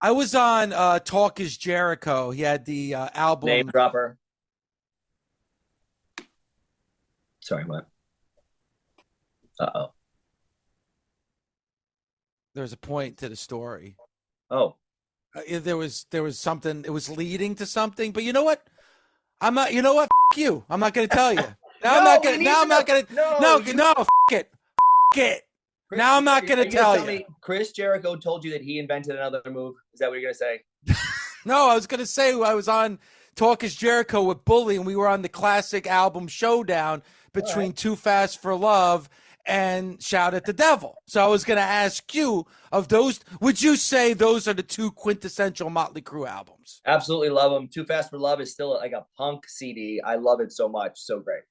I was on Talk is Jericho. He had the album. Name dropper. Sorry, what? Uh-oh. There's a point to the story. Oh. There was something. It was leading to something. But you know what? I'm not. You know what? F you. I'm not going to tell you. Now I'm not going to. Now I'm not going to. No. F it. F it. Chris, now I'm not going to tell you. Me Chris Jericho told you that he invented another move. Is that what you're going to say? No, I was going to say I was on Talk is Jericho with Bully, and we were on the classic album showdown between Too Fast for Love and Shout at the Devil. So I was going to ask you, of those, would you say those are the two quintessential Motley Crue albums? Absolutely love them. Too Fast for Love is still like a punk CD. I love it so much. So great.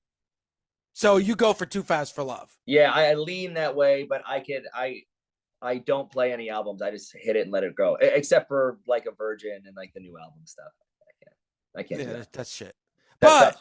So you go for Too Fast for Love. Yeah, I lean that way, but I don't play any albums. I just hit it and let it go. Except for like a Virgin and like the new album stuff. I can't do that. That's shit. That's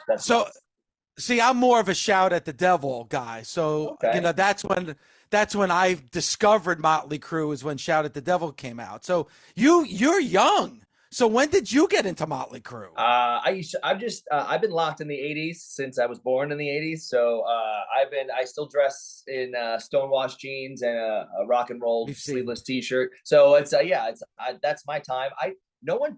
see, I'm more of a Shout at the Devil guy. So that's when I discovered Motley Crue, is when Shout at the Devil came out. So you're young. So when did you get into Motley Crue? I've been locked in the 80s since I was born in the 80s. So I still dress in stonewashed jeans and a rock and roll sleeveless t-shirt. So that's my time. No one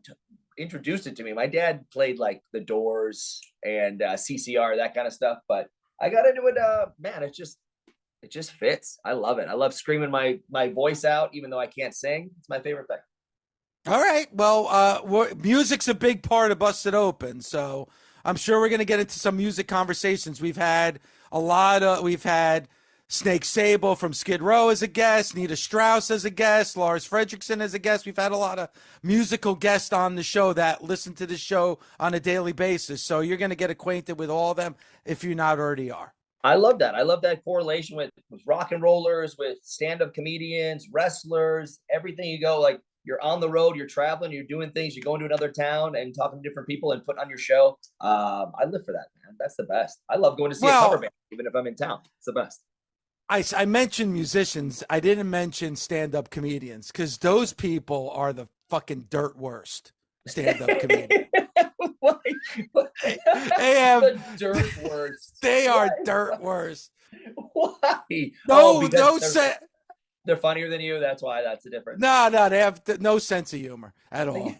introduced it to me. My dad played like the Doors and CCR, that kind of stuff. But I got into it. Man, it just fits. I love it. I love screaming my voice out, even though I can't sing. It's my favorite thing. All right. Well, music's a big part of Busted Open, so I'm sure we're going to get into some music conversations. We've had Snake Sable from Skid Row as a guest, Nita Strauss as a guest, Lars Fredrickson as a guest. We've had a lot of musical guests on the show that listen to the show on a daily basis, so you're going to get acquainted with all of them if you not already are. I love that. I love that correlation with rock and rollers, with stand-up comedians, wrestlers, everything. You go, like, you're on the road, you're traveling, you're doing things, you're going to another town and talking to different people and putting on your show. I live for that, man. That's the best. I love going to see a cover band, even if I'm in town. It's the best. I mentioned musicians. I didn't mention stand-up comedians, because those people are the fucking dirt worst stand-up comedians. They have the dirt worst. They are dirt worst. Why? They're funnier than you. That's why. That's the difference. No, they have no sense of humor at all.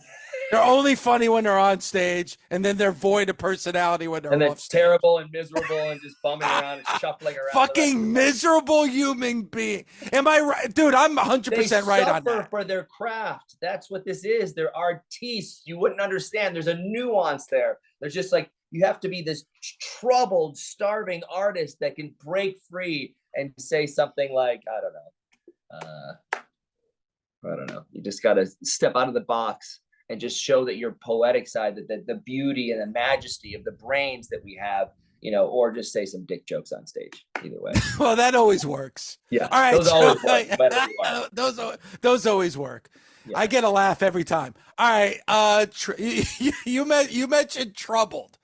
They're only funny when they're on stage, and then they're void of personality when they're off stage. Terrible and miserable and just bumming around and shuffling around. Fucking miserable human being. Am I right? Dude, I'm 100% right on that. They suffer for their craft. That's what this is. They're artistes. You wouldn't understand. There's a nuance there. There's just like, you have to be this troubled, starving artist that can break free and say something like, I don't know. You just got to step out of the box and just show that your poetic side, that the beauty and the majesty of the brains that we have, or just say some dick jokes on stage. Either way. Well, that always works. Yeah. All right. Those always work. Those always work. Yeah. I get a laugh every time. All right. You mentioned troubled.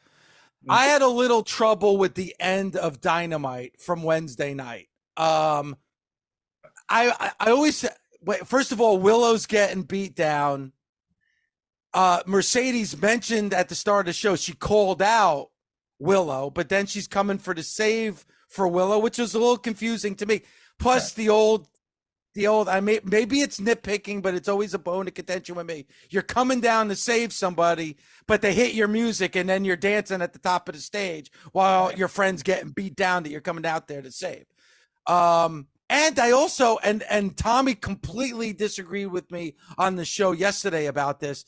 I had a little trouble with the end of Dynamite from Wednesday night. I always, first of all, Willow's getting beat down. Mercedes mentioned at the start of the show, she called out Willow, but then she's coming for the save for Willow, which was a little confusing to me. Plus maybe it's nitpicking, but it's always a bone of contention with me. You're coming down to save somebody, but they hit your music and then you're dancing at the top of the stage while your friend's getting beat down that you're coming out there to save. And I also, and Tommy completely disagreed with me on the show yesterday about this.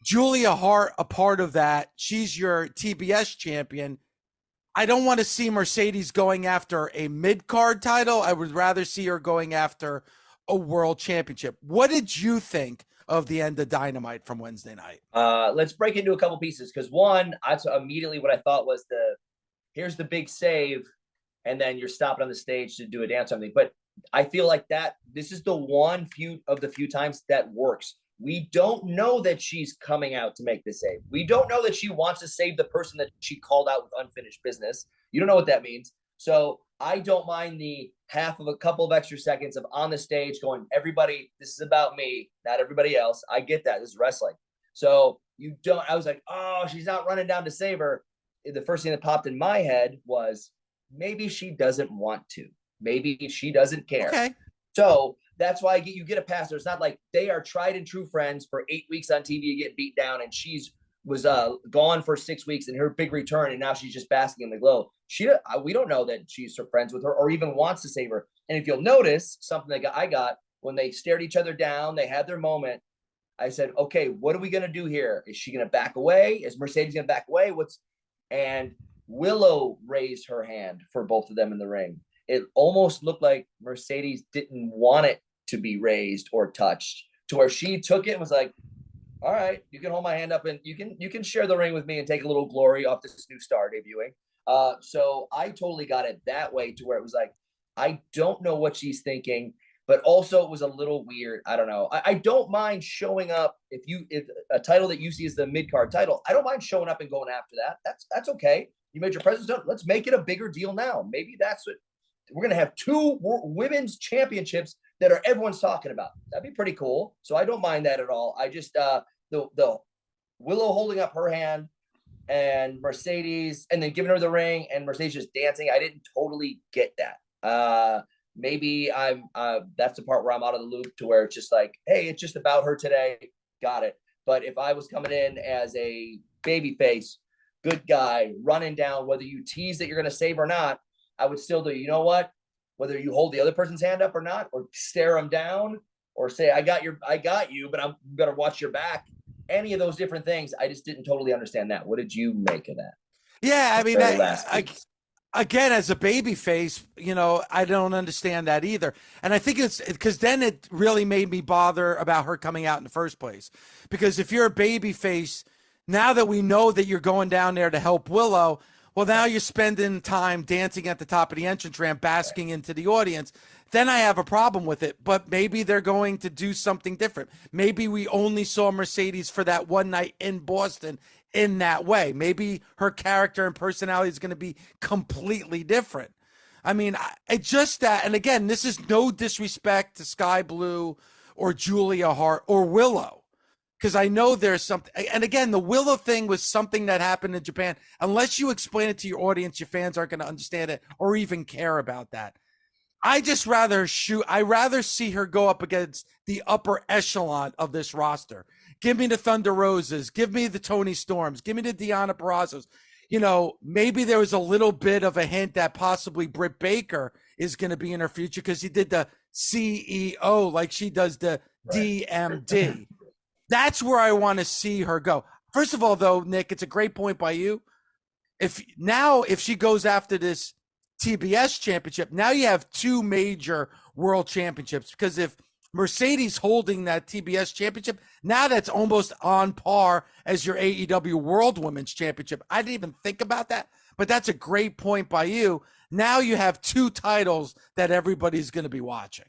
Julia Hart, a part of that. She's your TBS champion. I don't want to see Mercedes going after a mid-card title. I would rather see her going after a world championship. What did you think of the end of Dynamite from Wednesday night? Let's break into a couple pieces, because one, that's immediately what I thought was here's the big save, and then you're stopping on the stage to do a dance or something. But I feel like this is the few times that works. We don't know that she's coming out to make the save. We don't know that she wants to save the person that she called out with unfinished business. You don't know what that means. So I don't mind the half of a couple of extra seconds of on the stage going, everybody, this is about me, not everybody else. I get that. This is wrestling. So you don't, I was like, oh, she's not running down to save her. The first thing that popped in my head was maybe she doesn't want to. Maybe she doesn't care. Okay. So that's why you get a pass. It's not like they are tried and true friends for 8 weeks on TV, get beat down, and was gone for 6 weeks and her big return, and now she's just basking in the glow. We don't know that she's friends with her or even wants to save her. And if you'll notice something that I got when they stared each other down, they had their moment. I said, okay, what are we going to do here? Is she going to back away? Is Mercedes going to back away? And Willow raised her hand for both of them in the ring. It almost looked like Mercedes didn't want it to be raised or touched, to where she took it and was like, all right, you can hold my hand up and you can share the ring with me and take a little glory off this new star debuting. So I totally got it that way, to where it was like, I don't know what she's thinking, but also it was a little weird. I don't know. I don't mind showing up if a title that you see as the mid-card title, I don't mind showing up and going after that. That's okay. You made your presence. Let's make it a bigger deal now. Maybe that's what we're going to have, 2 women's championships that everyone's talking about. That'd be pretty cool. So I don't mind that at all. I just, the Willow holding up her hand and Mercedes and then giving her the ring and Mercedes just dancing, I didn't totally get that. Maybe that's the part where I'm out of the loop, to where it's just like, hey, it's just about her today. Got it. But if I was coming in as a babyface, good guy, running down, whether you tease that you're going to save or not, I would still do, you know what? Whether you hold the other person's hand up or not, or stare them down, or say, I got you, but I'm going to watch your back. Any of those different things. I just didn't totally understand that. What did you make of that? Yeah, I mean, again, as a baby face, I don't understand that either. And I think it's because then it really made me bother about her coming out in the first place. Because if you're a baby face, now that we know that you're going down there to help Willow, well, now you're spending time dancing at the top of the entrance ramp, basking into the audience. Then I have a problem with it. But maybe they're going to do something different. Maybe we only saw Mercedes for that one night in Boston in that way. Maybe her character and personality is going to be completely different. I mean, it's just that, and again, this is no disrespect to Sky Blue or Julia Hart or Willow, because I know there's something. And again, the Willow thing was something that happened in Japan. Unless you explain it to your audience, your fans aren't going to understand it or even care about that. I'd rather see her go up against the upper echelon of this roster. Give me the Thunder Roses. Give me the Tony Storms. Give me the Deonna Purrazzo's. Maybe there was a little bit of a hint that possibly Britt Baker is going to be in her future because he did the CEO like she does the DMD. That's where I want to see her go. First of all, though, Nick, it's a great point by you. If she goes after this TBS championship, now you have 2 major world championships, because if Mercedes holding that TBS championship, now that's almost on par as your AEW World Women's Championship. I didn't even think about that, but that's a great point by you. Now you have 2 titles that everybody's going to be watching.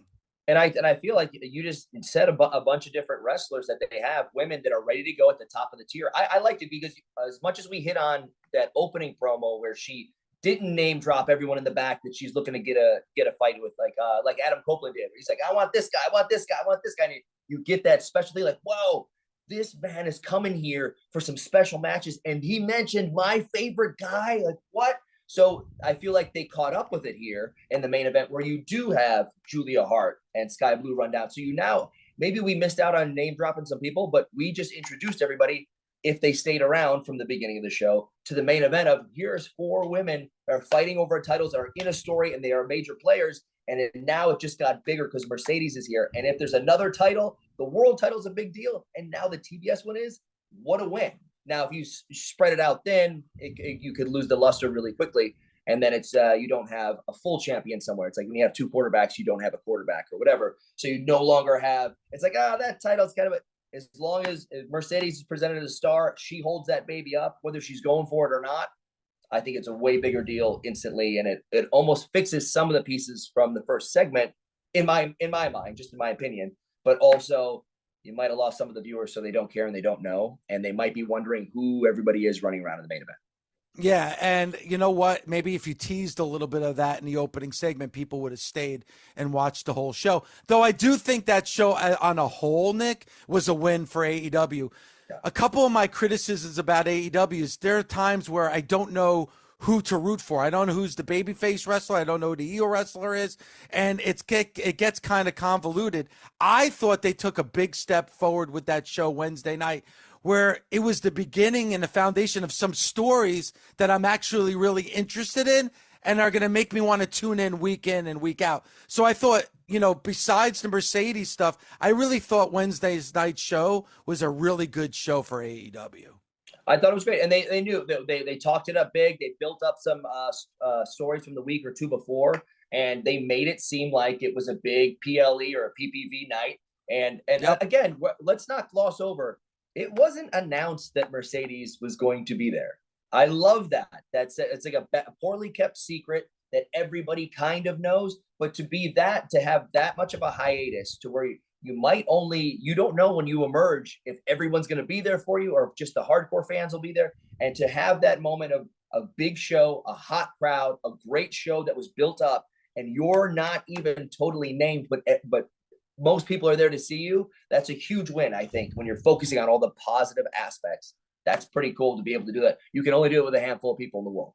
And I feel like you just said a bunch of different wrestlers that they have, women that are ready to go at the top of the tier. I liked it because as much as we hit on that opening promo where she didn't name drop everyone in the back that she's looking to get a fight with, like Adam Copeland did. He's like, I want this guy, I want this guy, I want this guy. And you get that specialty, like, whoa, this man is coming here for some special matches. And he mentioned my favorite guy. Like, what? So I feel like they caught up with it here in the main event, where you do have Julia Hart and Sky Blue run down. So maybe we missed out on name dropping some people, but we just introduced everybody, if they stayed around from the beginning of the show, to the main event of here's 4 women that are fighting over titles that are in a story and they are major players. And now it just got bigger because Mercedes is here. And if there's another title, the world title is a big deal. And now the TBS one is, what a win. Now, if you spread it out, then you could lose the luster really quickly. And then it's you don't have a full champion somewhere. It's like when you have 2 quarterbacks, you don't have a quarterback or whatever. So you no longer have, it's like, that title's kind of as long as Mercedes is presented as a star, she holds that baby up, whether she's going for it or not. I think it's a way bigger deal instantly. And it almost fixes some of the pieces from the first segment in my mind, just in my opinion, but also you might have lost some of the viewers, so they don't care and they don't know. And they might be wondering who everybody is running around in the main event. Yeah, and you know what? Maybe if you teased a little bit of that in the opening segment, people would have stayed and watched the whole show. Though I do think that show on a whole, Nick, was a win for AEW. Yeah. A couple of my criticisms about AEW is there are times where I don't know who to root for. I don't know who's the babyface wrestler. I don't know who the heel wrestler is, and it gets kind of convoluted. I thought they took a big step forward with that show Wednesday night, where it was the beginning and the foundation of some stories that I'm actually really interested in and are going to make me want to tune in and week out. So I thought, besides the Mercedes stuff, I really thought Wednesday's night show was a really good show for AEW. I thought it was great, and they knew they talked it up big. They built up some stories from the week or two before, and they made it seem like it was a big PLE or a PPV night. And Yep. Again, let's not gloss over. It wasn't announced that Mercedes was going to be there. I love that. It's like a poorly kept secret that everybody kind of knows. But to have that much of a hiatus to where you don't know when you emerge if everyone's going to be there for you or if just the hardcore fans will be there. And to have that moment of a big show, a hot crowd, a great show that was built up, and you're not even totally named, but most people are there to see you. That's a huge win, I think, when you're focusing on all the positive aspects. That's pretty cool to be able to do that. You can only do it with a handful of people in the world.